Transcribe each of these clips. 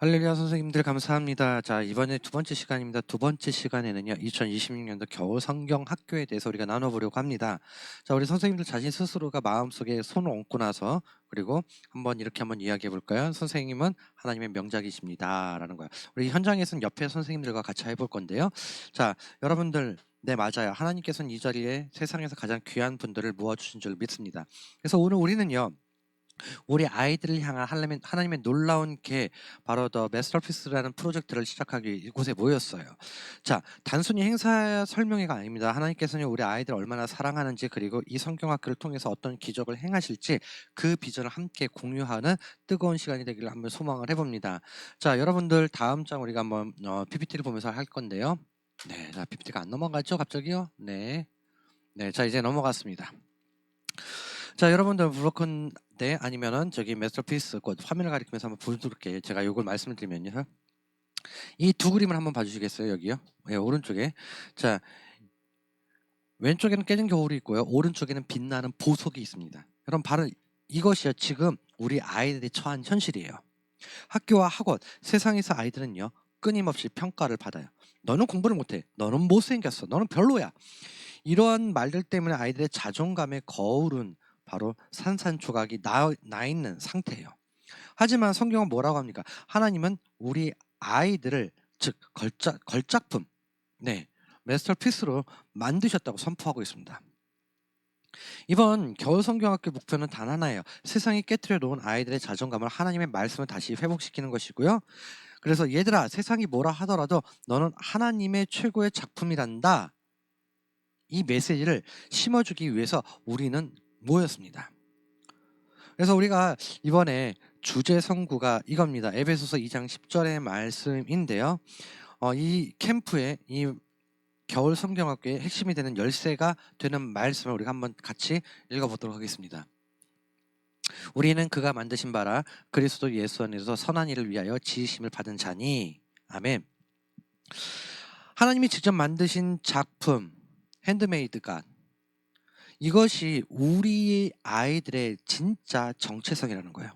할렐루야 선생님들 감사합니다. 자, 이번에 두 번째 시간입니다. 두 번째 시간에는요, 2026년도 겨울 성경 학교에 대해서 우리가 나눠보려고 합니다. 자, 우리 선생님들 자신 스스로가 마음속에 손을 얹고 나서 그리고 한번 이야기해 볼까요? 선생님은 하나님의 명작이십니다라는 거예요. 우리 현장에서는 옆에 선생님들과 같이 해볼 건데요. 자, 여러분들 네, 맞아요. 하나님께서는 이 자리에 세상에서 가장 귀한 분들을 모아주신 줄 믿습니다. 그래서 오늘 우리는요, 우리 아이들을 향한 하나님의 놀라운 계 바로 더 마스터피스라는 프로젝트를 시작하기 위해 이곳에 모였어요. 자, 단순히 행사 설명회가 아닙니다. 하나님께서는 우리 아이들을 얼마나 사랑하는지 그리고 이 성경학교를 통해서 어떤 기적을 행하실지 그 비전을 함께 공유하는 뜨거운 시간이 되기를 한번 소망을 해봅니다. 자, 여러분들 다음 장 우리가 한번 PPT를 보면서 할 건데요. 네, 자, PPT가 안 넘어가죠? 갑자기요? 네. 네, 자, 이제 넘어갔습니다. 자, 여러분들 브로큰 데 아니면은 저기 마스터피스 곧 화면을 가리키면서 한번 보여드릴게요. 제가 요걸 말씀을 드리면요. 이 두 그림을 한번 봐주시겠어요? 여기요. 예, 오른쪽에. 자, 왼쪽에는 깨진 겨울이 있고요. 오른쪽에는 빛나는 보석이 있습니다. 여러분 바로 이것이요. 지금 우리 아이들이 처한 현실이에요. 학교와 학원, 세상에서 아이들은요. 끊임없이 평가를 받아요. 너는 공부를 못해. 너는 못생겼어. 너는 별로야. 이러한 말들 때문에 아이들의 자존감의 거울은 바로 산산조각이 나 있는 상태예요. 하지만 성경은 뭐라고 합니까? 하나님은 우리 아이들을 즉 걸작품, 네, 마스터피스로 만드셨다고 선포하고 있습니다. 이번 겨울 성경학교 목표는 단 하나예요. 세상이 깨트려 놓은 아이들의 자존감을 하나님의 말씀을 다시 회복시키는 것이고요. 그래서 얘들아, 세상이 뭐라 하더라도 너는 하나님의 최고의 작품이란다. 이 메시지를 심어주기 위해서 우리는 모였습니다. 그래서 우리가 이번에 주제 성구가 이겁니다. 에베소서 2장 10절의 말씀인데요. 이 캠프의 이 겨울 성경학교의 핵심이 되는 열쇠가 되는 말씀을 우리가 한번 같이 읽어보도록 하겠습니다. 우리는 그가 만드신 바라 그리스도 예수 안에서 선한 일을 위하여 지으심을 받은 자니. 아멘. 하나님이 직접 만드신 작품, 핸드메이드 갓, 이것이 우리 아이들의 진짜 정체성이라는 거예요.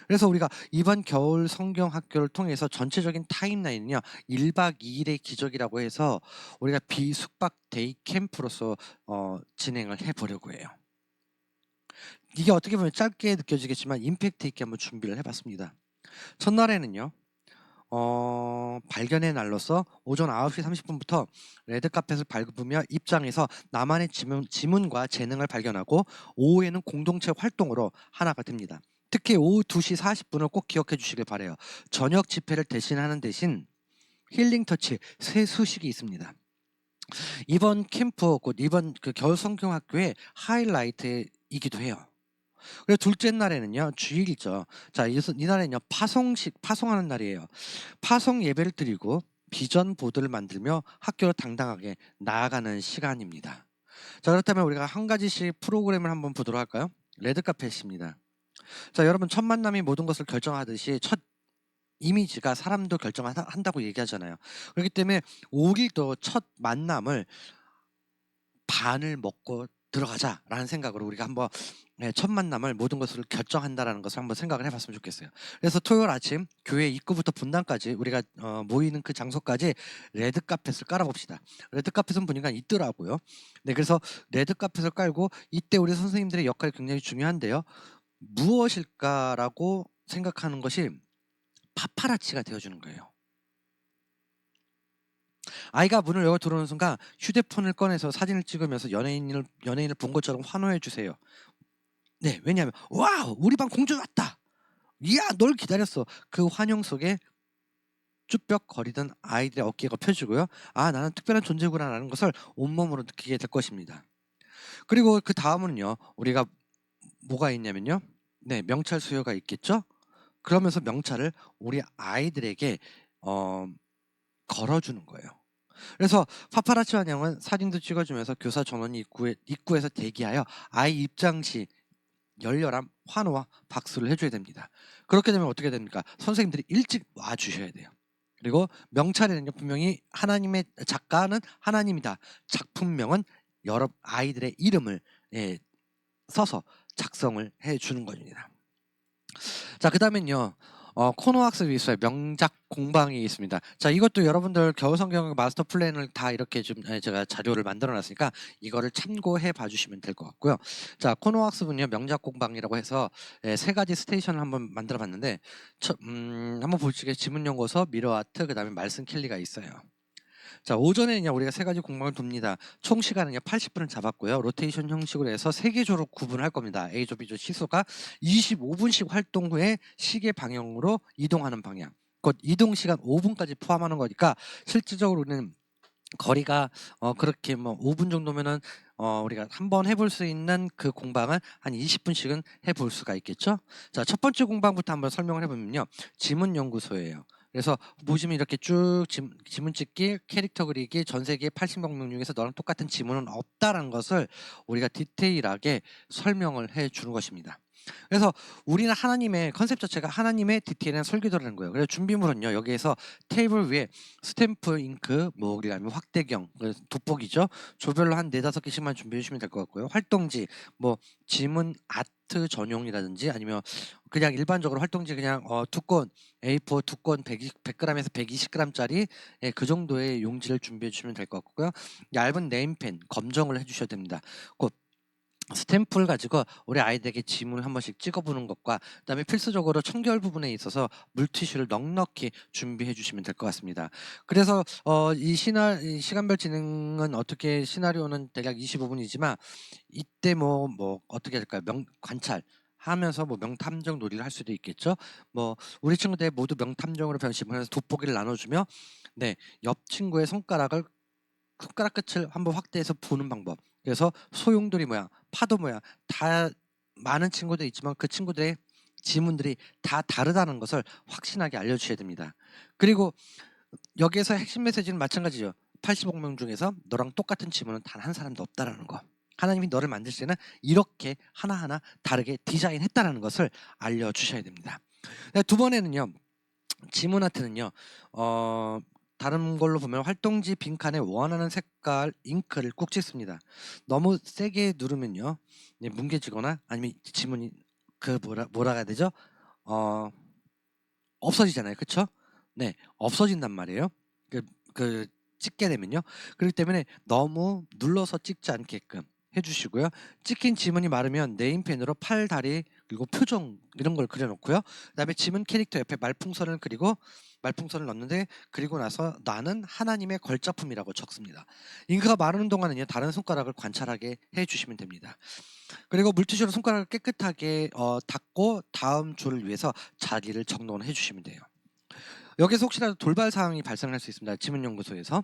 그래서 우리가 이번 겨울 성경 학교를 통해서 전체적인 타임라인은요, 1박 2일의 기적이라고 해서 우리가 비숙박 데이 캠프로서 진행을 해보려고 해요. 이게 어떻게 보면 짧게 느껴지겠지만 임팩트 있게 한번 준비를 해봤습니다. 첫날에는요, 발견의 날로서 오전 9시 30분부터 레드카펫을 밟으며 입장해서 나만의 지문과 재능을 발견하고 오후에는 공동체 활동으로 하나가 됩니다. 특히 오후 2시 40분을 꼭 기억해 주시길 바래요. 저녁 집회를 대신하는 대신 힐링 터치 새 수식이 있습니다. 이번 캠프 곧 이번 그 겨울 성경학교의 하이라이트이기도 해요. 그리고 둘째 날에는요, 주일이죠. 자, 이날에는요, 파송하는 날이에요. 파송 예배를 드리고 비전 보드를 만들며 학교로 당당하게 나아가는 시간입니다. 자, 그렇다면 우리가 한 가지씩 프로그램을 한번 보도록 할까요? 레드카펫입니다. 자, 여러분, 첫 만남이 모든 것을 결정하듯이 첫 이미지가 사람도 결정한다고 얘기하잖아요. 그렇기 때문에 우리도 첫 만남을 반을 먹고 들어가자라는 생각으로 우리가 한번 첫 만남을 모든 것을 결정한다라는 것을 한번 생각을 해봤으면 좋겠어요. 그래서 토요일 아침 교회 입구부터 분당까지 우리가 모이는 그 장소까지 레드카펫을 깔아봅시다. 레드카펫은 보니까 있더라고요. 네, 그래서 레드카펫을 깔고 이때 우리 선생님들의 역할이 굉장히 중요한데요. 무엇일까라고 생각하는 것이 파파라치가 되어주는 거예요. 아이가 문을 열고 들어오는 순간 휴대폰을 꺼내서 사진을 찍으면서 연예인을 본 것처럼 환호해 주세요. 네, 왜냐하면 와우, 우리 반 공주 왔다. 이야, 널 기다렸어. 그 환영 속에 쭈뼛거리던 아이들의 어깨가 펴지고요. 아, 나는 특별한 존재구나라는 것을 온몸으로 느끼게 될 것입니다. 그리고 그 다음은요, 우리가 뭐가 있냐면요. 네, 명찰 수여가 있겠죠. 그러면서 명찰을 우리 아이들에게 어, 걸어주는 거예요. 그래서 파파라치 환영은 사진도 찍어주면서 교사 전원이 입구에서 대기하여 아이 입장 시 열렬한 환호와 박수를 해줘야 됩니다. 그렇게 되면 어떻게 됩니까? 선생님들이 일찍 와주셔야 돼요. 그리고 명찰에는요, 분명히 하나님의 작가는 하나님이다. 작품명은 여러 아이들의 이름을 써서 작성을 해주는 겁니다. 자 그다음엔요. 코너 학습이 있어요. 명작 공방이 있습니다. 자 이것도 여러분들 겨울성경 마스터 플랜을 다 이렇게 좀 제가 자료를 만들어 놨으니까 이거를 참고해 봐 주시면 될 것 같고요. 자 코너 학습은요. 명작 공방이라고 해서 세 가지 스테이션을 한번 만들어 봤는데 한번 보시게 지문 연구소, 미러 아트, 그다음에 말씀 캘리가 있어요. 자 오전에는요 우리가 세 가지 공방을 돕니다. 총 시간은요 80분을 잡았고요. 로테이션 형식으로 해서 세 개조로 구분할 겁니다. A조, B조 시수가 25분씩 활동 후에 시계 방향으로 이동하는 방향. 곧 이동 시간 5분까지 포함하는 거니까 실질적으로는 거리가 그렇게 뭐 5분 정도면은 우리가 한번 해볼 수 있는 그 공방을 한 20분씩은 해볼 수가 있겠죠. 자 첫 번째 공방부터 한번 설명을 해보면요. 지문 연구소예요. 그래서 보시면 이렇게 쭉 지문 찍기, 캐릭터 그리기, 전 세계 80억 명 중에서 너랑 똑같은 지문은 없다라는 것을 우리가 디테일하게 설명을 해 주는 것입니다. 그래서 우리는 하나님의 컨셉 자체가 하나님의 디테일한 설계도라는 거예요. 그래서 준비물은요. 여기에서 테이블 위에 스탬프, 잉크, 뭐 그다음에 확대경, 돋보기죠. 조별로 한 4-5 개씩만 준비해 주시면 될 것 같고요. 활동지, 뭐 지문 아트 전용이라든지 아니면 그냥 일반적으로 활동지 그냥 두 권 A4 두 권 100g에서 120g짜리 그 정도의 용지를 준비해 주시면 될 것 같고요. 얇은 네임펜 검정을 해 주셔야 됩니다. 곧 스탬프를 가지고 우리 아이들에게 지문을 한 번씩 찍어보는 것과 그다음에 필수적으로 청결 부분에 있어서 물티슈를 넉넉히 준비해 주시면 될 것 같습니다. 그래서 이 시간별 진행은 어떻게 시나리오는 대략 25분이지만 이때 뭐 어떻게 할까요? 관찰 하면서 뭐 명탐정 놀이를 할 수도 있겠죠. 뭐 우리 친구들 모두 명탐정으로 변심을 해서 돋보기를 나눠주며 옆 친구의 손가락 끝을 한번 확대해서 보는 방법. 그래서 소용돌이 모양, 파도 모양 다 많은 친구들이 있지만 그 친구들의 지문들이 다 다르다는 것을 확신하게 알려주셔야 됩니다. 그리고 여기에서 핵심 메시지는 마찬가지죠. 80억 명 중에서 너랑 똑같은 지문은 단 한 사람도 없다라는 거. 하나님이 너를 만드실 때는 이렇게 하나하나 다르게 디자인했다라는 것을 알려주셔야 됩니다. 두 번에는요. 지문 아트는요. 다른 걸로 보면 활동지 빈칸에 원하는 색깔 잉크를 꾹 찍습니다. 너무 세게 누르면요. 뭉개지거나 아니면 지문이 뭐라 해야 되죠? 어 없어지잖아요. 그쵸? 네. 없어진단 말이에요. 그 그 찍게 되면요. 그렇기 때문에 너무 눌러서 찍지 않게끔 해 주시고요. 찍힌 지문이 마르면 네임펜으로 팔, 다리 그리고 표정 이런 걸 그려 놓고요. 그다음에 지문 캐릭터 옆에 말풍선을 그리고 말풍선을 넣는데 그리고 나서 "나는 하나님의 걸작품이라고 적습니다. 잉크가 마르는 동안은요. 다른 손가락을 관찰하게 해 주시면 됩니다. 그리고 물티슈로 손가락을 깨끗하게 닦고 다음 조를 위해서 자리를 정돈해 주시면 돼요. 여기서 혹시라도 돌발 사항이 발생할 수 있습니다. 지문연구소에서.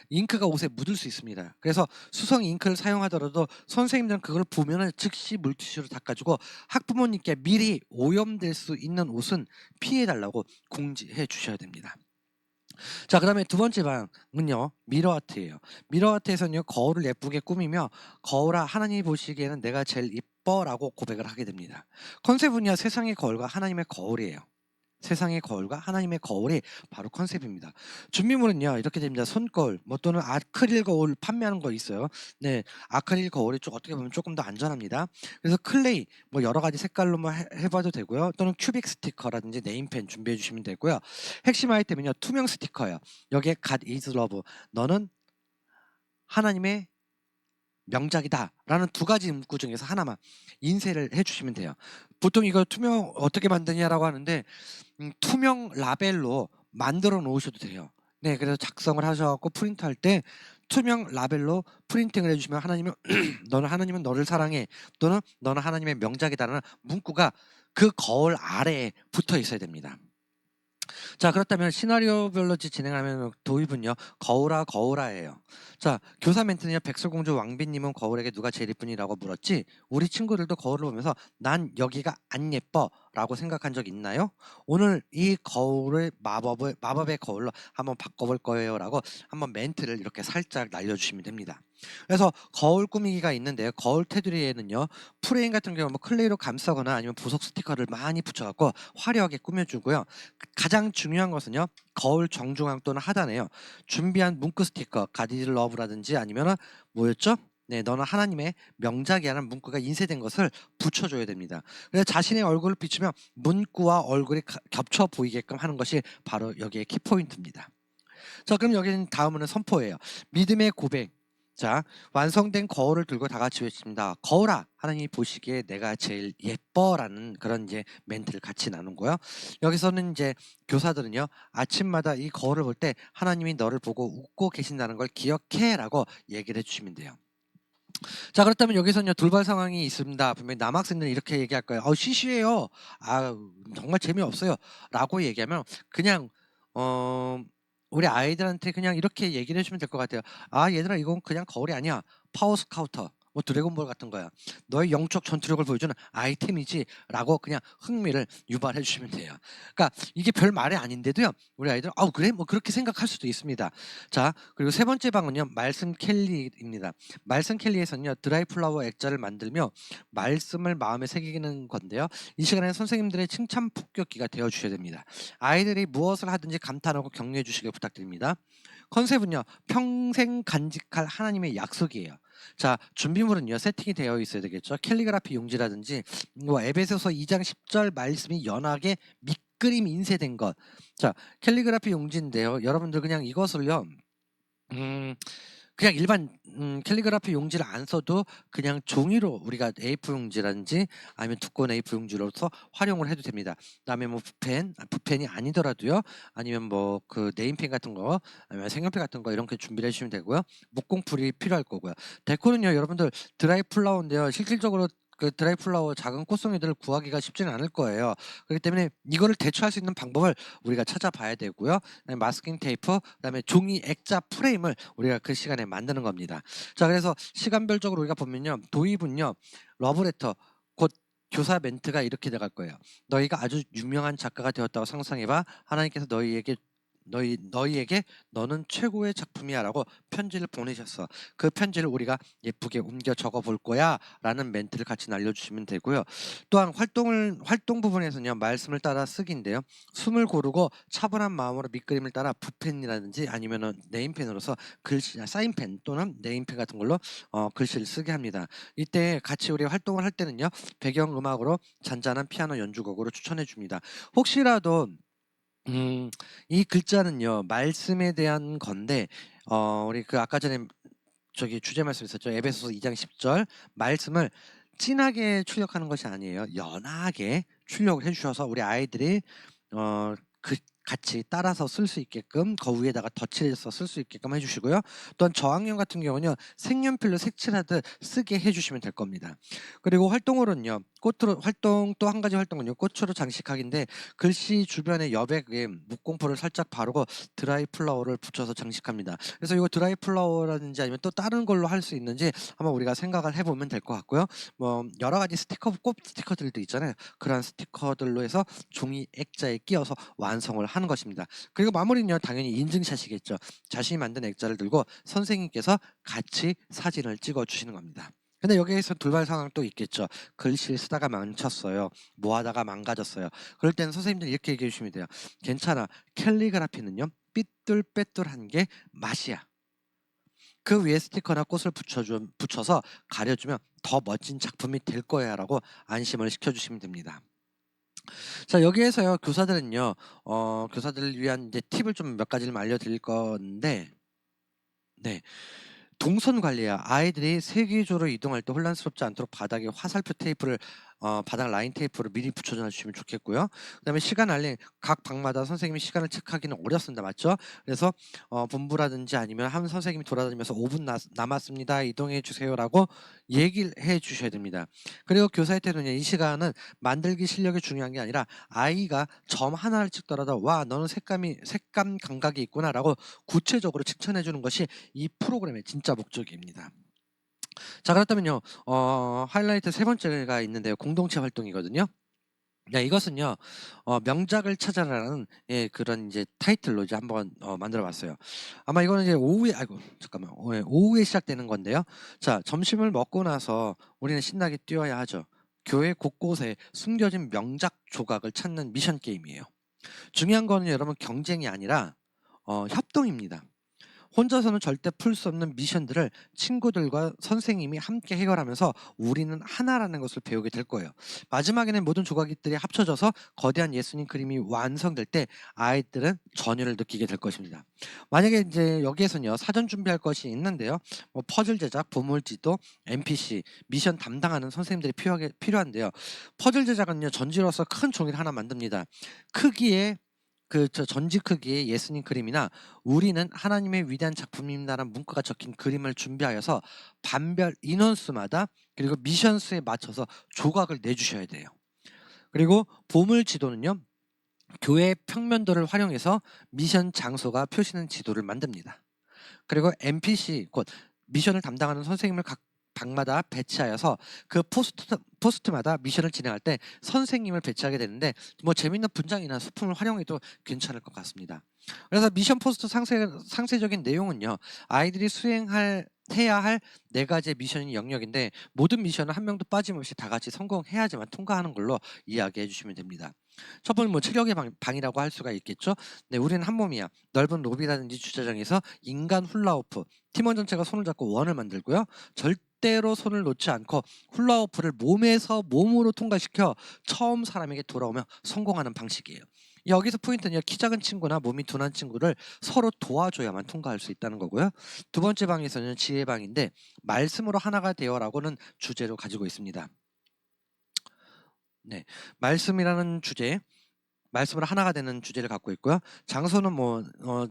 잉크가 옷에 묻을 수 있습니다. 그래서 수성 잉크를 사용하더라도 선생님들은 그걸 보면은 즉시 물티슈로 닦아주고 학부모님께 미리 오염될 수 있는 옷은 피해 달라고 공지해 주셔야 됩니다. 자 그다음에 두 번째 방은요. 미러 아트예요. 미러 아트에서는요. 거울을 예쁘게 꾸미며 "거울아 하나님이 보시기에는 내가 제일 이뻐."라고 고백을 하게 됩니다. 컨셉은요. 세상의 거울과 하나님의 거울이에요. 세상의 거울과 하나님의 거울이 바로 컨셉입니다. 준비물은요. 이렇게 됩니다. 손거울 또는 아크릴 거울 판매하는 거 있어요. 네. 아크릴 거울이 어떻게 보면 조금 더 안전합니다. 그래서 클레이 여러 가지 색깔로 해 봐도 되고요. 또는 큐빅 스티커라든지 네임펜 준비해 주시면 되고요. 핵심 아이템은요. 투명 스티커예요. 여기에 God is love 너는 하나님의 명작이다라는 두 가지 문구 중에서 하나만 인쇄를 해 주시면 돼요. 보통 이걸 투명 어떻게 만드냐라고 하는데 투명 라벨로 만들어 놓으셔도 돼요. 네. 그래서 작성을 하셔 갖고 프린트할 때 투명 라벨로 프린팅을 해 주시면 하나님은 "너는 하나님은 너를 사랑해." 또는 "너는 하나님의 명작이다."라는 문구가 그 거울 아래에 붙어 있어야 됩니다. 자 그렇다면 시나리오별로 진행하면 도입은요. "거울아 거울아"예요. 자 교사 멘트는요. "백설공주 왕비님은 거울에게 누가 제일 이쁘니?"라고 물었지 우리 친구들도 거울을 보면서 "난 여기가 안 예뻐."라고 생각한 적 있나요? 오늘 이 거울을 마법의 거울로 한번 바꿔볼 거예요라고 한번 멘트를 이렇게 살짝 날려주시면 됩니다. 그래서 거울 꾸미기가 있는데요. 거울 테두리에는요. 프레임 같은 경우 클레이로 감싸거나 아니면 보석 스티커를 많이 붙여 갖고 화려하게 꾸며 주고요. 가장 중요한 것은요. 거울 정중앙 또는 하단에요. 준비한 문구 스티커 가디즈 러브라든지 아니면은 뭐였죠? 네, 너는 하나님의 명작이라는 문구가 인쇄된 것을 붙여줘야 됩니다. 그래서 자신의 얼굴을 비추면 문구와 얼굴이 겹쳐 보이게끔 하는 것이 바로 여기에 키포인트입니다. 자, 그럼 여기는 다음은 선포예요. 믿음의 고백. 자, 완성된 거울을 들고 다 같이 외칩니다. 거울아, 하나님이 보시기에 내가 제일 예뻐라는 그런 이제 멘트를 같이 나눈 거요. 여기서는 이제 교사들은요, 아침마다 이 거울을 볼 때 하나님이 너를 보고 웃고 계신다는 걸 기억해라고 얘기를 해주시면 돼요. 자, 그렇다면 여기서는요, 돌발 상황이 있습니다. 분명히 남학생들은 이렇게 얘기할 거예요. 시시해요. 아, 정말 재미없어요. 라고 얘기하면 그냥 우리 아이들한테 그냥 이렇게 얘기를 해주면 될 것 같아요. 아, 얘들아, 이건 그냥 거울이 아니야. 파워 스카우터. 뭐 드래곤볼 같은 거야. 너의 영적 전투력을 보여주는 아이템이지. 라고 그냥 흥미를 유발해 주시면 돼요. 그러니까 이게 별 말이 아닌데도요, 우리 아이들 그래? 뭐 그렇게 생각할 수도 있습니다. 자, 그리고 세 번째 방은요, 말씀 캘리입니다. 말씀 캘리에서는요, 드라이 플라워 액자를 만들며 말씀을 마음에 새기는 건데요. 이 시간에 선생님들의 칭찬 폭격기가 되어 주셔야 됩니다. 아이들이 무엇을 하든지 감탄하고 격려해 주시길 부탁드립니다. 컨셉은요, 평생 간직할 하나님의 약속이에요. 자, 준비물은요, 세팅이 되어 있어야 되겠죠. 캘리그라피 용지라든지 뭐 에베소서 2장 10절 말씀이 연하게 밑그림 인쇄된 것. 자, 캘리그라피 용지인데요. 여러분들 그냥 이것을요, 그냥 일반 캘리그라피 용지를 안 써도 그냥 종이로 우리가 A4 용지라든지 아니면 두꺼운 A4 용지로서 활용을 해도 됩니다. 그다음에 뭐 붓펜이 아니더라도요. 아니면 뭐 그 네임펜 같은 거, 아니면 색연필 같은 거 이렇게 준비를 해 주시면 되고요. 목공풀이 필요할 거고요. 데코는요, 여러분들 드라이 플라워인데요. 실질적으로 그 드라이 플라워 작은 꽃송이들을 구하기가 쉽지는 않을 거예요. 그렇기 때문에 이거를 대처할 수 있는 방법을 우리가 찾아봐야 되고요. 그다음에 마스킹 테이프, 그다음에 종이 액자 프레임을 우리가 그 시간에 만드는 겁니다. 자, 그래서 시간별적으로 우리가 보면요, 도입은요, 러브레터 곧 교사 멘트가 이렇게 나갈 거예요. 너희가 아주 유명한 작가가 되었다고 상상해봐. 하나님께서 너희에게 너는 최고의 작품이야라고 편지를 보내셨어. 그 편지를 우리가 예쁘게 옮겨 적어 볼 거야라는 멘트를 같이 날려주시면 되고요. 또한 활동 부분에서는요, 말씀을 따라 쓰기인데요. 숨을 고르고 차분한 마음으로 밑그림을 따라 붓펜이라든지 아니면은 네임펜으로서 글씨, 사인펜 또는 네임펜 같은 걸로 글씨를 쓰게 합니다. 이때 같이 우리 활동을 할 때는요, 배경 음악으로 잔잔한 피아노 연주곡으로 추천해 줍니다. 혹시라도 이 글자는요, 말씀에 대한 건데 우리 그 아까 전에 저기 주제 말씀 있었죠. 에베소서 2장 10절 말씀을 진하게 출력하는 것이 아니에요. 연하게 출력을 해 주셔서 우리 아이들이 그 같이 따라서 쓸 수 있게끔 그 위에다가 덧칠해서 쓸 수 있게끔 해 주시고요. 또한 저학년 같은 경우는요, 색연필로 색칠하듯 쓰게 해 주시면 될 겁니다. 그리고 활동으로는요, 꽃으로 활동, 또 한 가지 활동은요, 꽃으로 장식하기인데 글씨 주변에 여백에 목공풀을 살짝 바르고 드라이 플라워를 붙여서 장식합니다. 그래서 이거 드라이 플라워라든지 아니면 또 다른 걸로 할 수 있는지 한번 우리가 생각을 해보면 될 것 같고요. 뭐 여러 가지 꽃 스티커들도 있잖아요. 그런 스티커들로 해서 종이 액자에 끼워서 완성을 하는 것입니다. 그리고 마무리는요, 당연히 인증샷이겠죠. 자신이 만든 액자를 들고 선생님께서 같이 사진을 찍어 주시는 겁니다. 근데 여기에서 돌발 상황 또 있겠죠. 글씨를 쓰다가 망쳤어요. 뭐 하다가 망가졌어요. 그럴 때는 선생님들 이렇게 얘기해 주시면 돼요. 괜찮아. 캘리그라피는요, 삐뚤빼뚤한 게 맛이야. 그 위에 스티커나 꽃을 붙여서 가려주면 더 멋진 작품이 될 거야라고 안심을 시켜주시면 됩니다. 자, 여기에서요, 교사들은요, 교사들을 위한 이제 팁을 좀 몇 가지를 알려드릴 건데, 네. 동선 관리야. 아이들이 세계적으로 이동할 때 혼란스럽지 않도록 바닥에 화살표 테이프를 바닥 라인 테이프를 미리 붙여놔 주시면 좋겠고요. 그다음에 시간 알림, 각 방마다 선생님이 시간을 체크하기는 어렵습니다. 맞죠? 그래서 본부라든지 아니면 한 선생님이 돌아다니면서 5분 남았습니다. 이동해 주세요라고 얘기를 해 주셔야 됩니다. 그리고 교사의 태도는요, 이 시간은 만들기 실력이 중요한 게 아니라 아이가 점 하나를 찍더라도 와, 너는 색감 감각이 있구나라고 구체적으로 칭찬해 주는 것이 이 프로그램의 진짜 목적입니다. 자, 그렇다면요, 하이라이트 세 번째가 있는데요, 공동체 활동이거든요. 네, 이것은요, 명작을 찾아라는 그런 이제 타이틀로 이제 한번 만들어봤어요. 아마 이거는 이제 오후에 시작되는 건데요. 자, 점심을 먹고 나서 우리는 신나게 뛰어야 하죠. 교회 곳곳에 숨겨진 명작 조각을 찾는 미션 게임이에요. 중요한 거는 여러분 경쟁이 아니라 협동입니다. 혼자서는 절대 풀 수 없는 미션들을 친구들과 선생님이 함께 해결하면서 우리는 하나라는 것을 배우게 될 거예요. 마지막에는 모든 조각들이 합쳐져서 거대한 예수님 그림이 완성될 때 아이들은 전율을 느끼게 될 것입니다. 만약에 이제 여기에서는요 사전 준비할 것이 있는데요. 뭐 퍼즐 제작, 보물지도, NPC, 미션 담당하는 선생님들이 필요한데요. 퍼즐 제작은요 전지로서 큰 종이를 하나 만듭니다. 크기에 전지 크기의 예수님 그림이나 "우리는 하나님의 위대한 작품입니다라는 문구가 적힌 그림을 준비하여서 반별 인원수마다 그리고 미션 수에 맞춰서 조각을 내주셔야 돼요. 그리고 보물 지도는요. 교회 평면도를 활용해서 미션 장소가 표시된 지도를 만듭니다. 그리고 NPC 곧 미션을 담당하는 선생님을 각 방마다 배치하여서 그 포스트마다 미션을 진행할 때 선생님을 배치하게 되는데 뭐 재밌는 분장이나 소품을 활용해도 괜찮을 것 같습니다. 그래서 미션 포스트 상세적인 내용은요. 아이들이 해야 할 4가지의 미션이 영역인데 모든 미션은 한 명도 빠짐없이 다 같이 성공해야지만 통과하는 걸로 이야기해 주시면 됩니다. 첫 번째 뭐 체력의 방이라고 할 수가 있겠죠. 네, 우리는 한 몸이야. 넓은 로비라든지 주차장에서 인간 훌라후프, 팀원 전체가 손을 잡고 원을 만들고요. 절대로 손을 놓지 않고 훌라후프를 몸에서 몸으로 통과시켜 처음 사람에게 돌아오며 성공하는 방식이에요. 여기서 포인트는요. 키 작은 친구나 몸이 둔한 친구를 서로 도와줘야만 통과할 수 있다는 거고요. 두 번째 방에서는 지혜방인데 말씀으로 하나가 되어라고는 주제로 가지고 있습니다. 네, 말씀이라는 주제, 말씀으로 하나가 되는 주제를 갖고 있고요. 장소는 뭐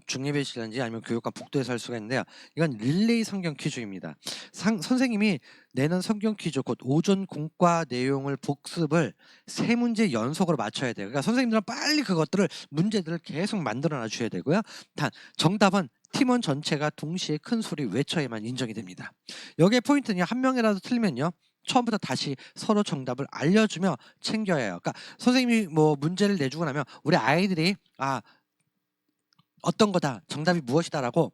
중예배실인지 아니면 교육관 복도에서 할 수가 있는데요. 이건 릴레이 성경 퀴즈입니다. 선생님이 내는 성경 퀴즈 곧 오전 공과 내용을 복습을 3문제 연속으로 맞춰야 돼요. 그러니까 선생님들은 빨리 그것들을 문제들을 계속 만들어 놔 주셔야 되고요. 단 정답은 팀원 전체가 동시에 큰 소리 외쳐야만 인정이 됩니다. 여기에 포인트는요. 한 명이라도 틀리면요. 처음부터 다시 서로 정답을 알려주며 챙겨야 해요. 그러니까 선생님이 뭐 문제를 내주고 나면 우리 아이들이 어떤 거다, 정답이 무엇이다라고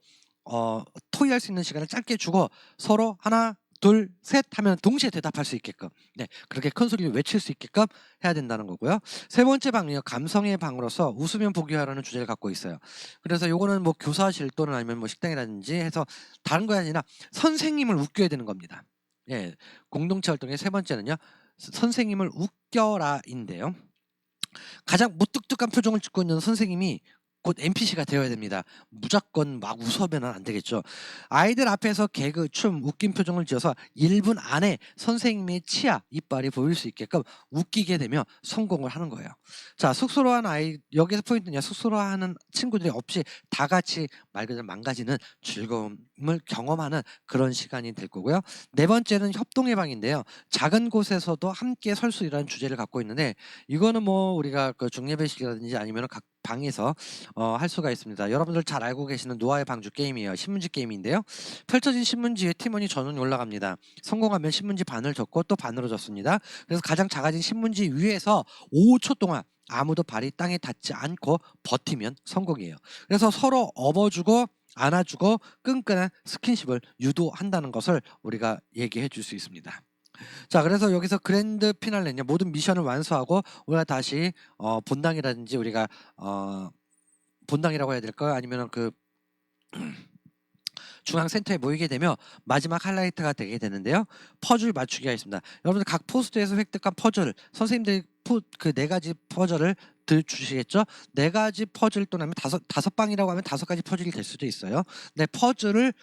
토의할 수 있는 시간을 짧게 주고 서로 하나, 둘, 셋 하면 동시에 대답할 수 있게끔 그렇게 큰 소리를 외칠 수 있게끔 해야 된다는 거고요. 세 번째 방은요. 감성의 방으로서 웃으면 보기하라는 주제를 갖고 있어요. 그래서 요거는 뭐 교사실 또는 아니면 뭐 식당이라든지 해서 다른 거 아니라 선생님을 웃겨야 되는 겁니다. 예, 공동체 활동의 세 번째는요. 선생님을 웃겨라인데요. 가장 무뚝뚝한 표정을 짓고 있는 선생님이 곧 NPC가 되어야 됩니다. 무조건 막 웃으면은 안 되겠죠. 아이들 앞에서 개그, 춤, 웃긴 표정을 지어서 1분 안에 선생님의 치아, 이빨이 보일 수 있게끔 웃기게 되면 성공을 하는 거예요. 자, 여기서 포인트는요. 쑥스러워하는 친구들이 없이 다 같이 말 그대로 망가지는 즐거움을 경험하는 그런 시간이 될 거고요. 네 번째는 협동의 방인데요. 작은 곳에서도 함께 설 수 있라는 주제를 갖고 있는데 이거는 뭐 우리가 그 중예배식이라든지 아니면 각 방에서 할 수가 있습니다. 여러분들 잘 알고 계시는 노아의 방주 게임이에요. 신문지 게임인데요. 펼쳐진 신문지에 팀원이 전원이 올라갑니다. 성공하면 신문지 반을 접고 또 반으로 접습니다. 그래서 가장 작아진 신문지 위에서 5초 동안 아무도 발이 땅에 닿지 않고 버티면 성공이에요. 그래서 서로 업어주고 안아주고 끈끈한 스킨십을 유도한다는 것을 우리가 얘기해 줄 수 있습니다. 자, 그래서 여기서 그랜드 피날레는요. 모든 미션을 완수하고 우리가 다시 본당이라든지 우리가 본당이라고 해야 될까요? 아니면은 그 중앙 센터에 모이게 되면 마지막 하이라이트가 되게 되는데요. 퍼즐 맞추기가 있습니다. 여러분들 각 포스트에서 획득한 퍼즐, 선생님들이 그 4가지 퍼즐을 주시겠죠? 4가지 퍼즐 또 나면 다섯 방이라고 하면 5가지 퍼즐이 될 수도 있어요. 네, 퍼즐을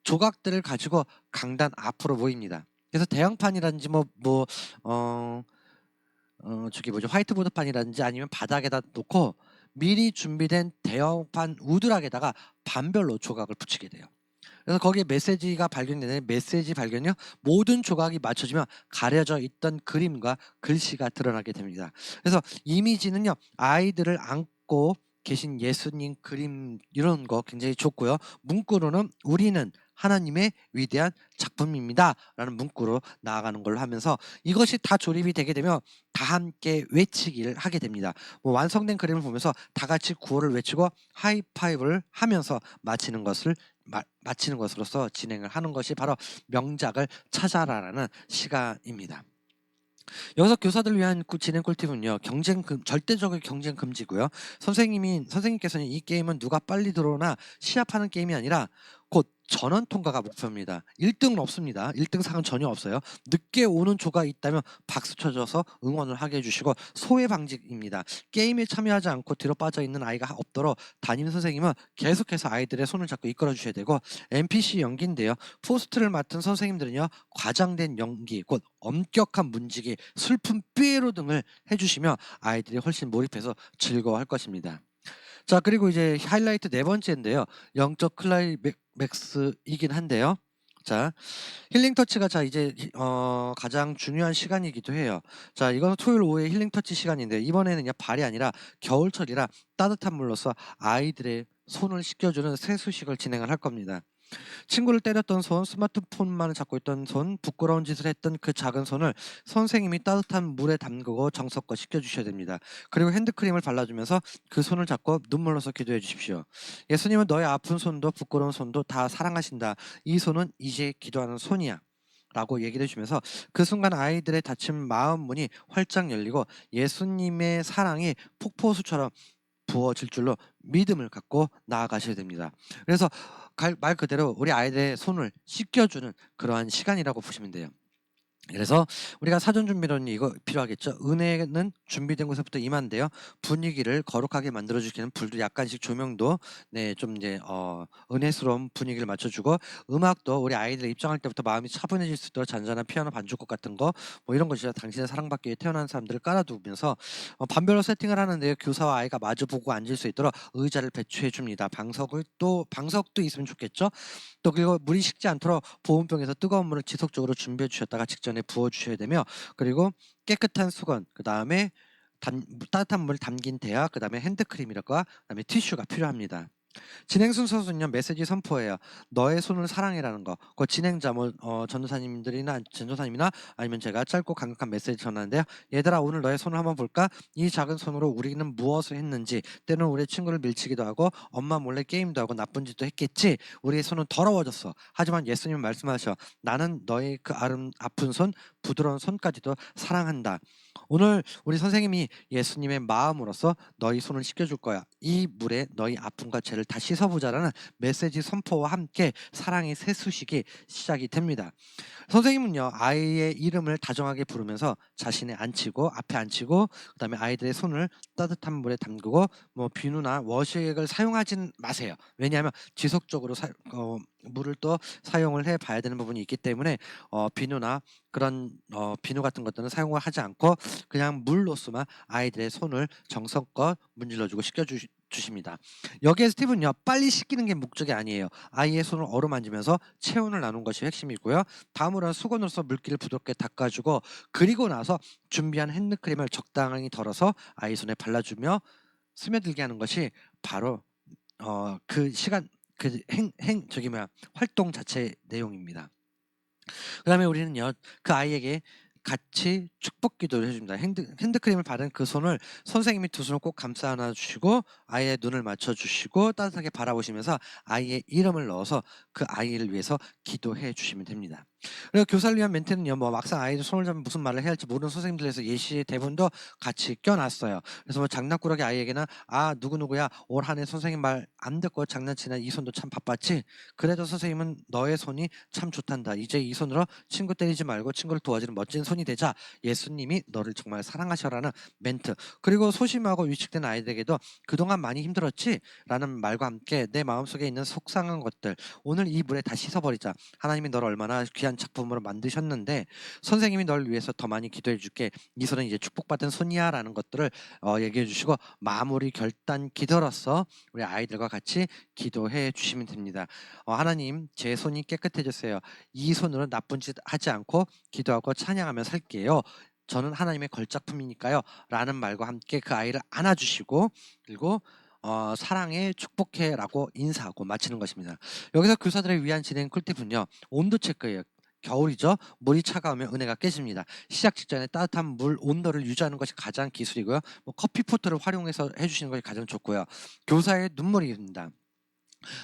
조각들을 가지고 강단 앞으로 모입니다. 그래서 대형판이라든지 저기 뭐죠, 화이트보드판이라든지 아니면 바닥에다 놓고 미리 준비된 대형판 우드락에다가 반별로 조각을 붙이게 돼요. 그래서 거기에 메시지가 발견되는 메시지 발견요. 모든 조각이 맞춰지면 가려져 있던 그림과 글씨가 드러나게 됩니다. 그래서 이미지는요. 아이들을 안고 계신 예수님 그림 이런 거 굉장히 좋고요. 문구로는 우리는 하나님의 위대한 작품입니다 라는 문구로 나아가는 걸로 하면서 이것이 다 조립이 되게 되면 다 함께 외치기를 하게 됩니다. 뭐 완성된 그림을 보면서 다 같이 구호를 외치고 하이파이브를 하면서 마치는 것으로서 진행을 하는 것이 바로 명작을 찾아라라는 시간입니다. 여기서 교사들 위한 진행 꿀팁은요. 절대적인 경쟁 금지고요. 선생님께서는 이 게임은 누가 빨리 들어오나 시합하는 게임이 아니라 전원 통과가 목표입니다. 1등은 없습니다. 1등 상은 전혀 없어요. 늦게 오는 조가 있다면 박수 쳐줘서 응원을 하게 해주시고, 소외 방지입니다. 게임에 참여하지 않고 뒤로 빠져 있는 아이가 없도록 담임 선생님은 계속해서 아이들의 손을 잡고 이끌어 주셔야 되고, NPC 연기인데요. 포스트를 맡은 선생님들은요, 과장된 연기, 곧 엄격한 문지기, 슬픈 삐에로 등을 해주시며 아이들이 훨씬 몰입해서 즐거워할 것입니다. 자, 그리고 이제 하이라이트 네 번째인데요. 영적 클라이맥스이긴 한데요. 자, 힐링 터치가 자 이제 가장 중요한 시간이기도 해요. 자, 이거는 토요일 오후에 힐링 터치 시간인데, 이번에는요 발이 아니라 겨울철이라 따뜻한 물로써 아이들의 손을 씻겨주는 세수식을 진행을 할 겁니다. 친구를 때렸던 손, 스마트폰만을 잡고 있던 손, 부끄러운 짓을 했던 그 작은 손을 선생님이 따뜻한 물에 담그고 정성껏 씻겨주셔야 됩니다. 그리고 핸드크림을 발라주면서 그 손을 잡고 눈물로써 기도해 주십시오. 예수님은 너의 아픈 손도 부끄러운 손도 다 사랑하신다. 이 손은 이제 기도하는 손이야. 라고 얘기를 해주면서 그 순간 아이들의 닫힌 마음 문이 활짝 열리고 예수님의 사랑이 폭포수처럼 부어질 줄로 믿음을 갖고 나아가셔야 됩니다. 그래서 말 그대로 우리 아이들의 손을 씻겨주는 그러한 시간이라고 보시면 돼요. 그래서 우리가 사전 준비로는 이거 필요하겠죠. 은혜는 준비된 곳에부터 임한데요. 분위기를 거룩하게 만들어 주시는 불도 약간씩 조명도 좀 이제 은혜스러운 분위기를 맞춰주고, 음악도 우리 아이들 입장할 때부터 마음이 차분해질 수 있도록 잔잔한 피아노 반주곡 같은 거 뭐 이런 것이죠. 당신의 사랑받기 위해 태어난 사람들을 깔아두면서 반별로 세팅을 하는데요. 교사와 아이가 마주보고 앉을 수 있도록 의자를 배치해 줍니다. 방석도 있으면 좋겠죠. 또 그리고 물이 식지 않도록 보온병에서 뜨거운 물을 지속적으로 준비해 주셨다가 직전에 부어 주셔야 되며, 그리고 깨끗한 수건, 그다음에 따뜻한 물 담긴 대야, 그다음에 핸드크림이라고, 그다음에 티슈가 필요합니다. 진행 순서는요, 메시지 선포예요. 너의 손을 사랑해라는 거. 그 진행자 전도사님들이나 전도사님이나 아니면 제가 짧고 강력한 메시지 전하는데요. 얘들아, 오늘 너의 손을 한번 볼까? 이 작은 손으로 우리는 무엇을 했는지, 때는 우리 친구를 밀치기도 하고 엄마 몰래 게임도 하고 나쁜 짓도 했겠지. 우리의 손은 더러워졌어. 하지만 예수님 말씀하셔. 나는 너의 그 아픈 손, 부드러운 손까지도 사랑한다. 오늘 우리 선생님이 예수님의 마음으로서 너희 손을 씻겨줄 거야. 이 물에 너희 아픔과 죄를 다 씻어보자라는 메시지 선포와 함께 사랑의 세수식이 시작이 됩니다. 선생님은요, 아이의 이름을 다정하게 부르면서 자신의 앞에 앉히고, 그다음에 아이들의 손을 따뜻한 물에 담그고, 뭐 비누나 워시액을 사용하진 마세요. 왜냐하면 지속적으로 물을 또 사용을 해 봐야 되는 부분이 있기 때문에 비누나 그런 비누 같은 것들은 사용을 하지 않고 그냥 물로서만 아이들의 손을 정성껏 문질러주고 주십니다. 여기에 스티븐요, 빨리 씻기는 게 목적이 아니에요. 아이의 손을 어루만지면서 체온을 나눈 것이 핵심이고요. 다음으로는 수건으로서 물기를 부드럽게 닦아주고, 그리고 나서 준비한 핸드크림을 적당히 덜어서 아이 손에 발라주며 스며들게 하는 것이 바로 그 시간 그 활동 자체 내용입니다. 그다음에 우리는요, 그 아이에게 같이 축복 기도를 해줍니다. 핸드크림을 바른 그 손을 선생님이 두 손을 꼭 감싸 안아 주시고 아이의 눈을 맞춰 주시고 따뜻하게 바라보시면서 아이의 이름을 넣어서 그 아이를 위해서 기도해 주시면 됩니다. 그리고 교사를 위한 멘트는요, 뭐 막상 아이들 손을 잡으면 무슨 말을 해야 할지 모르는 선생님들에서 예시 대본도 같이 껴놨어요. 그래서 뭐 장난꾸러기 아이에게는 누구누구야, 올 한 해 선생님 말 안 듣고 장난치나 이 손도 참 바빴지. 그래도 선생님은 너의 손이 참 좋단다. 이제 이 손으로 친구 때리지 말고 친구를 도와주는 멋진 손이 되자. 예수님이 너를 정말 사랑하셔라는 멘트. 그리고 소심하고 위축된 아이들에게도 그동안 많이 힘들었지? 라는 말과 함께 내 마음속에 있는 속상한 것들, 오늘 이 물에 다 씻어버리자. 하나님이 너를 얼마나 귀한 작품으로 만드셨는데 선생님이 널 위해서 더 많이 기도해 줄게. 이 손은 이제 축복받은 손이야 라는 것들을 얘기해 주시고, 마무리 결단 기도로서 우리 아이들과 같이 기도해 주시면 됩니다. 하나님, 제 손이 깨끗해졌어요. 이 손으로 나쁜 짓 하지 않고 기도하고 찬양하며 살게요. 저는 하나님의 걸작품이니까요. 라는 말과 함께 그 아이를 안아주시고, 그리고 사랑해 축복해라고 인사하고 마치는 것입니다. 여기서 교사들을 위한 진행 꿀팁은요, 온도 체크예요. 겨울이죠. 물이 차가우면 은혜가 깨집니다. 시작 직전에 따뜻한 물 온도를 유지하는 것이 가장 기술이고요. 뭐 커피포트를 활용해서 해주시는 것이 가장 좋고요. 교사의 눈물입니다.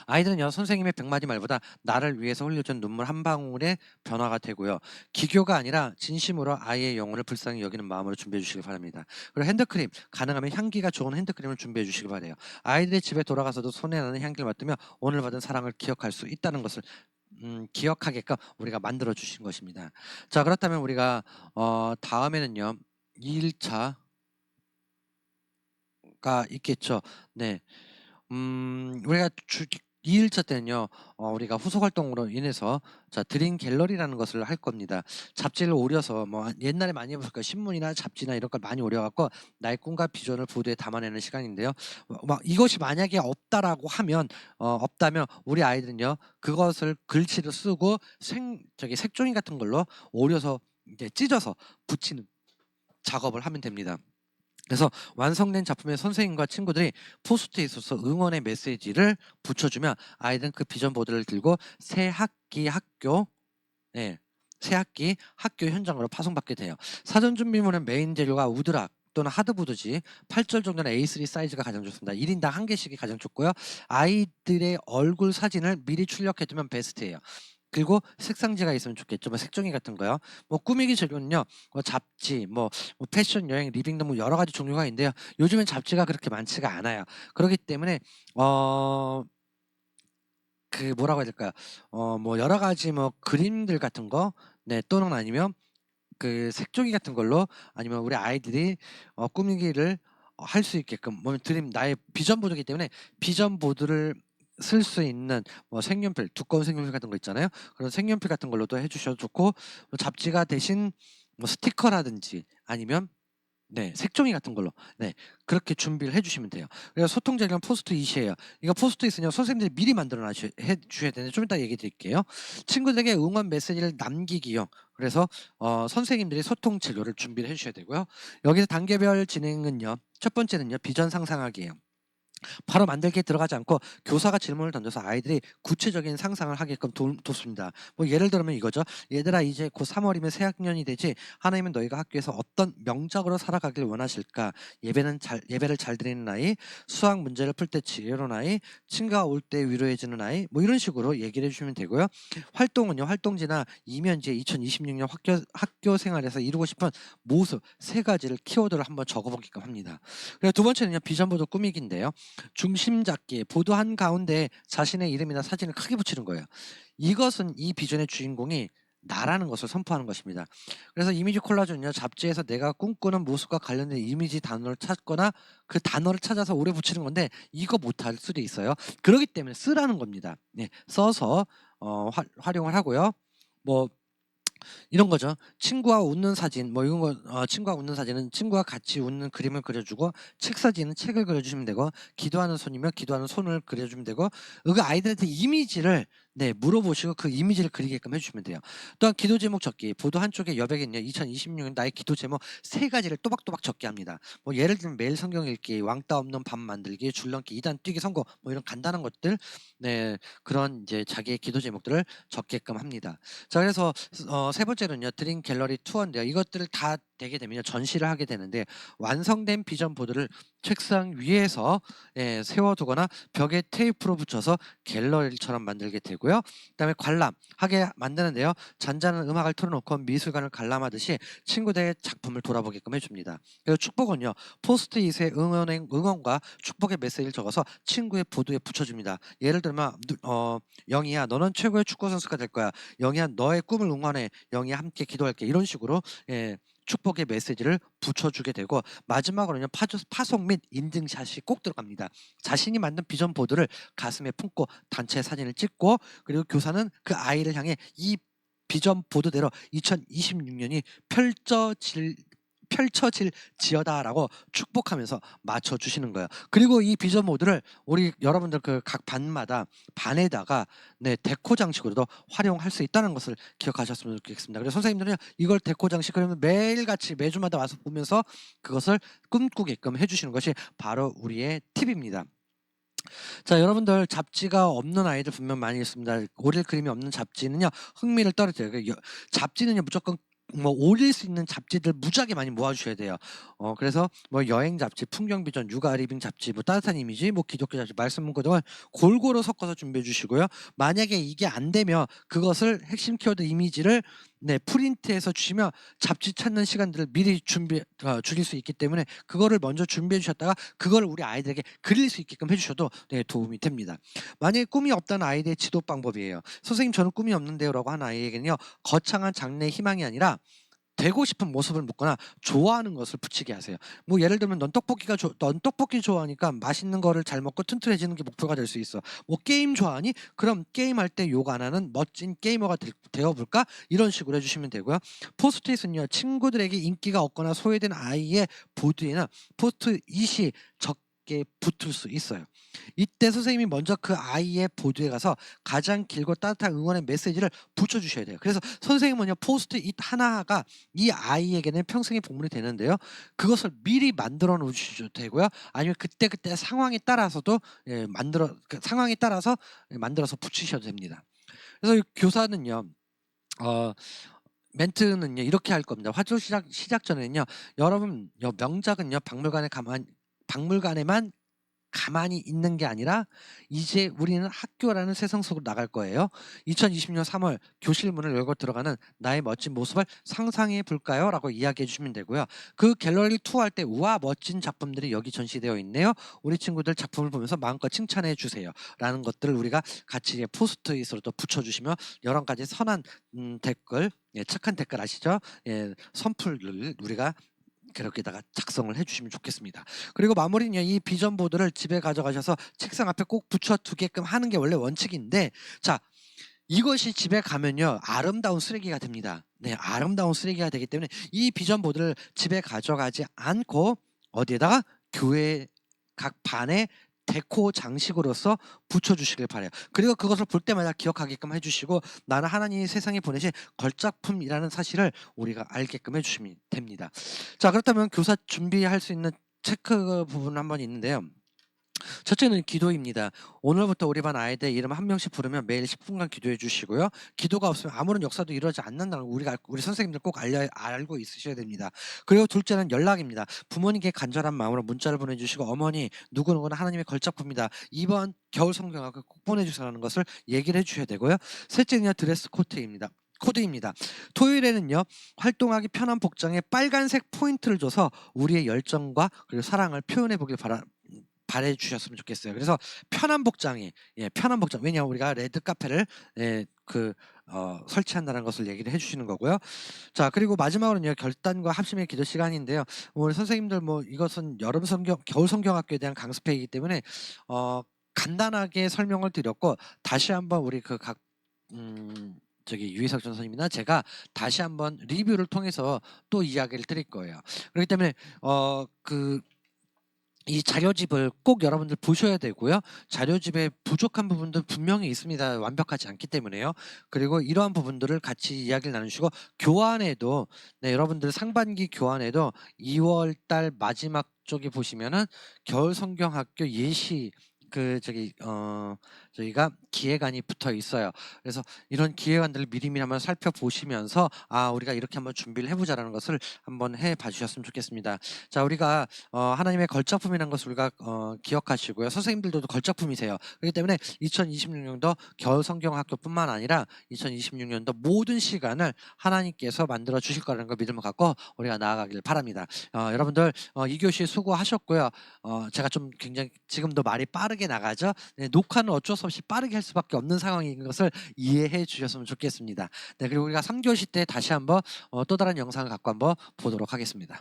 아이들은요 선생님의 100마디 말보다 나를 위해서 흘려준 눈물 한 방울의 변화가 되고요. 기교가 아니라 진심으로 아이의 영혼을 불쌍히 여기는 마음으로 준비해 주시기 바랍니다. 그리고 핸드크림 가능하면 향기가 좋은 핸드크림을 준비해 주시기 바래요. 아이들이 집에 돌아가서도 손에 나는 향기를 맡으며 오늘 받은 사랑을 기억할 수 있다는 것을 기억하게끔 우리가 만들어 주신 것입니다. 자 그렇다면 우리가 다음에는요 2일차가 있겠죠. 네. 우리가 2일차 때는요. 우리가 후속 활동으로 인해서 자 드림 갤러리라는 것을 할 겁니다. 잡지를 오려서 뭐 옛날에 많이 보니까 신문이나 잡지나 이런 걸 많이 오려 갖고 나의 꿈과 비전을 보도에 담아내는 시간인데요. 막 이것이 만약에 없다라고 하면 없다면 우리 아이들은요. 그것을 글씨로 쓰고 색종이 같은 걸로 오려서 이제 찢어서 붙이는 작업을 하면 됩니다. 그래서 완성된 작품에 선생님과 친구들이 포스트잇에 있어서 응원의 메시지를 붙여주면 아이들은 그 비전 보드를 들고 새 학기 학교 현장으로 파송받게 돼요. 사전 준비물은 메인 재료가 우드락 또는 하드보드지 8절 정도는 A3 사이즈가 가장 좋습니다. 1인당 1개씩이 가장 좋고요. 아이들의 얼굴 사진을 미리 출력해두면 베스트예요. 그리고 색상지가 있으면 좋겠죠. 뭐 색종이 같은 거요. 뭐 꾸미기 재료는요. 뭐 잡지, 뭐 패션, 여행, 리빙 등 뭐 여러 가지 종류가 있는데요. 요즘엔 잡지가 그렇게 많지가 않아요. 그렇기 때문에 그 뭐라고 해야 될까요? 뭐 여러 가지 뭐 그림들 같은 거, 또는 아니면 그 색종이 같은 걸로 아니면 우리 아이들이 꾸미기를 할 수 있게끔 뭐 드림 나의 비전 보드이기 때문에 비전 보드를 쓸 수 있는 뭐 색연필, 두꺼운 색연필 같은 거 있잖아요. 그런 색연필 같은 걸로도 해 주셔도 좋고 뭐 잡지가 대신 뭐 스티커라든지 아니면 색종이 같은 걸로 그렇게 준비를 해 주시면 돼요. 그래서 소통 재료는 포스트잇이에요. 이거 포스트잇은요 선생님들이 미리 만들어 해 주셔야 되는데 좀 이따 얘기 드릴게요. 친구들에게 응원 메시지를 남기기용. 그래서 선생님들이 소통 재료를 준비를 해 주셔야 되고요. 여기서 단계별 진행은요. 첫 번째는요. 비전 상상하기예요. 바로 만들기에 들어가지 않고 교사가 질문을 던져서 아이들이 구체적인 상상을 하게끔 돕습니다. 뭐 예를 들면 이거죠. 얘들아 이제 곧 3월이면 새 학년이 되지. 하나님은 너희가 학교에서 어떤 명작으로 살아가길 원하실까? 예배를 잘 드리는 아이, 수학 문제를 풀 때 지혜로운 아이, 친구가 올 때 위로해주는 아이, 뭐 이런 식으로 얘기를 해주시면 되고요. 활동은요. 활동지나 이면지에 2026년 학교 생활에서 이루고 싶은 모습 3가지를 키워드를 한번 적어보게끔 합니다. 그리고 두 번째는요. 비전보드 꾸미기인데요. 중심 잡기, 보도 한가운데 자신의 이름이나 사진을 크게 붙이는 거예요. 이것은 이 비전의 주인공이 나라는 것을 선포하는 것입니다. 그래서 이미지 콜라주는요. 잡지에서 내가 꿈꾸는 모습과 관련된 이미지 단어를 찾거나 그 단어를 찾아서 오래 붙이는 건데 이거 못할 수도 있어요. 그렇기 때문에 쓰라는 겁니다. 써서 활용을 하고요. 뭐 이런 거죠. 친구와 웃는 사진 뭐 이런 거 친구와 웃는 사진은 친구와 같이 웃는 그림을 그려주고 책 사진은 책을 그려주시면 되고 기도하는 손이면 기도하는 손을 그려주면 되고 그 아이들한테 이미지를 물어보시고 그 이미지를 그리게끔 해주시면 돼요. 또한 기도 제목 적기 보도 한쪽에 여백에는요 2026년 나의 기도 제목 3가지를 또박또박 적게 합니다. 뭐 예를 들면 매일 성경 읽기, 왕따 없는 밥 만들기, 줄넘기, 2단 뛰기 성공 뭐 이런 간단한 것들 그런 이제 자기의 기도 제목들을 적게끔 합니다. 자 그래서 세 번째는요. 드림 갤러리 투어인데요. 이것들을 다 되게 되면요. 전시를 하게 되는데 완성된 비전 보드를 책상 위에서 세워두거나 벽에 테이프로 붙여서 갤러리처럼 만들게 되고요. 그다음에 관람하게 만드는데요. 잔잔한 음악을 틀어놓고 미술관을 관람하듯이 친구들의 작품을 돌아보게끔 해줍니다. 그리고 축복은요. 포스트잇에 응원과 축복의 메시지를 적어서 친구의 보드에 붙여줍니다. 예를 들면 영희야 너는 최고의 축구 선수가 될 거야. 영희야 너의 꿈을 응원해. 영희야 함께 기도할게. 이런 식으로 축복의 메시지를 붙여주게 되고 마지막으로는 파송 및 인증샷이 꼭 들어갑니다. 자신이 만든 비전 보드를 가슴에 품고 단체 사진을 찍고 그리고 교사는 그 아이를 향해 이 비전 보드대로 2026년이 펼쳐질지어다라고 축복하면서 맞춰주시는 거예요. 그리고 이 비전 보드를 우리 여러분들 그 각 반마다 반에다가 데코 장식으로도 활용할 수 있다는 것을 기억하셨으면 좋겠습니다. 그래서 선생님들은 이걸 데코 장식 그러면 매일같이 매주마다 와서 보면서 그것을 꿈꾸게끔 해주시는 것이 바로 우리의 팁입니다. 자 여러분들 잡지가 없는 아이들 분명 많이 있습니다. 오릴 그림이 없는 잡지는요 흥미를 떨어뜨려요. 잡지는요 무조건 뭐 올릴 수 있는 잡지들 무지하게 많이 모아 주셔야 돼요. 그래서 뭐 여행 잡지, 풍경 비전, 육아 리빙 잡지, 뭐 따뜻한 이미지, 뭐 기독교 잡지, 말씀 문구 등을 골고루 섞어서 준비해 주시고요. 만약에 이게 안 되면 그것을 핵심 키워드 이미지를 네 프린트해서 주시면 잡지 찾는 시간들을 미리 줄일 수 있기 때문에 그거를 먼저 준비해 주셨다가 그거를 우리 아이들에게 그릴 수 있게끔 해 주셔도 네 도움이 됩니다. 만약에 꿈이 없다는 아이들의 지도 방법이에요. "선생님 저는 꿈이 없는데요."라고 하는 아이에게는요. 거창한 장래의 희망이 아니라 되고 싶은 모습을 묻거나 좋아하는 것을 붙이게 하세요. 뭐 예를 들면 "넌 떡볶이 좋아하니까 맛있는 거를 잘 먹고 튼튼해지는 게 목표가 될 수 있어." 뭐 "게임 좋아하니? 그럼 게임할 때 욕 안 하는 멋진 게이머가 되어 볼까?" 이런 식으로 해 주시면 되고요. 포스트잇은요. 친구들에게 인기가 없거나 소외된 아이의 보드에는 포스트잇이 적게 붙을 수 있어요. 이때 선생님이 먼저 그 아이의 보드에 가서 가장 길고 따뜻한 응원의 메시지를 붙여 주셔야 돼요. 그래서 선생님은요. 포스트잇 하나가 이 아이에게는 평생의 복문이 되는데요. 그것을 미리 만들어 놓으셔도 되고요. 아니면 그때그때 상황에 따라서도 상황에 따라서 만들어서 붙이셔도 됩니다. 그래서 이 교사는요. 어 멘트는요. 이렇게 할 겁니다. 화조 시작 전에는요. "여러분 명작은요. 박물관에만 가만히 있는 게 아니라 이제 우리는 학교라는 세상 속으로 나갈 거예요. 2020년 3월 교실 문을 열고 들어가는 나의 멋진 모습을 상상해 볼까요?"라고 이야기해 주시면 되고요. 그 갤러리를 투어할 때 "우와 멋진 작품들이 여기 전시되어 있네요. 우리 친구들 작품을 보면서 마음껏 칭찬해 주세요."라는 것들을 우리가 같이 포스트잇으로 또 붙여 주시면 여러 가지 선한 댓글, 착한 댓글 아시죠? 선플을 우리가 그렇게다가 작성을 해 주시면 좋겠습니다. 그리고 마무리는요. 이 비전 보드를 집에 가져가셔서 책상 앞에 꼭 붙여 두게끔 하는 게 원래 원칙인데 자 이것이 집에 가면요. 아름다운 쓰레기가 됩니다. 네. 아름다운 쓰레기가 되기 때문에 이 비전 보드를 집에 가져가지 않고 어디에다가 교회 각 반에 데코 장식으로서 붙여 주시길 바라요. 그리고 그것을 볼 때마다 기억하게끔 해 주시고 나는 하나님이 세상에 보내신 걸작품이라는 사실을 우리가 알게끔 해 주시면 됩니다. 자 그렇다면 교사 준비할 수 있는 체크 부분 한번 있는데요. 첫째는 기도입니다. 오늘부터 우리 반 아이들 이름 한 명씩 부르면 매일 10분간 기도해 주시고요. 기도가 없으면 아무런 역사도 이루어지지 않는다는 걸 우리 선생님들 꼭 알고 있으셔야 됩니다. 그리고 둘째는 연락입니다. 부모님께 간절한 마음으로 문자를 보내주시고 어머니 누구누구는 하나님의 걸작품이다. 이번 겨울 성경학을 꼭 보내주세요라는 것을 얘기를 해주셔야 되고요. 셋째는요 드레스 코드입니다. 토요일에는요 활동하기 편한 복장에 빨간색 포인트를 줘서 우리의 열정과 그리고 사랑을 표현해 보길 바래 주셨으면 좋겠어요. 그래서 편한 복장이 편한 복장. 왜냐하면 우리가 레드 카페를 설치한다는 것을 얘기를 해 주시는 거고요. 자 그리고 마지막으로는요. 결단과 합심의 기도 시간인데요. 우리 선생님들 뭐 이것은 겨울 성경학교에 대한 강습회이기 때문에 간단하게 설명을 드렸고 다시 한번 우리 유희석 전선생님이나 제가 다시 한번 리뷰를 통해서 또 이야기를 드릴 거예요. 그렇기 때문에 이 자료집을 꼭 여러분들 보셔야 되고요. 자료집에 부족한 부분도 분명히 있습니다. 완벽하지 않기 때문에요. 그리고 이러한 부분들을 같이 이야기를 나누시고 교환에도 여러분들 상반기 교환에도 2월 달 마지막 쪽에 보시면은 겨울 성경학교 예시 저희가 기획안이 붙어 있어요. 그래서 이런 기획안들을 미리미리 한번 살펴보시면서 우리가 이렇게 한번 준비를 해 보자라는 것을 한번 해 봐 주셨으면 좋겠습니다. 자 우리가 하나님의 걸작품이라는 것을 우리가 기억하시고요. 선생님들도 걸작품이세요. 그렇기 때문에 2026년도 겨울 성경학교뿐만 아니라 2026년도 모든 시간을 하나님께서 만들어 주실 거라는 걸 믿음을 갖고 우리가 나아가길 바랍니다. 여러분들 2교시 수고하셨고요. 제가 좀 굉장히 지금도 말이 빠르게 나가죠. 녹화는 어쩔 수 없이 빠르게 할 수밖에 없는 상황인 것을 이해해 주셨으면 좋겠습니다. 그리고 우리가 3교시 때 다시 한번 또 다른 영상을 갖고 한번 보도록 하겠습니다.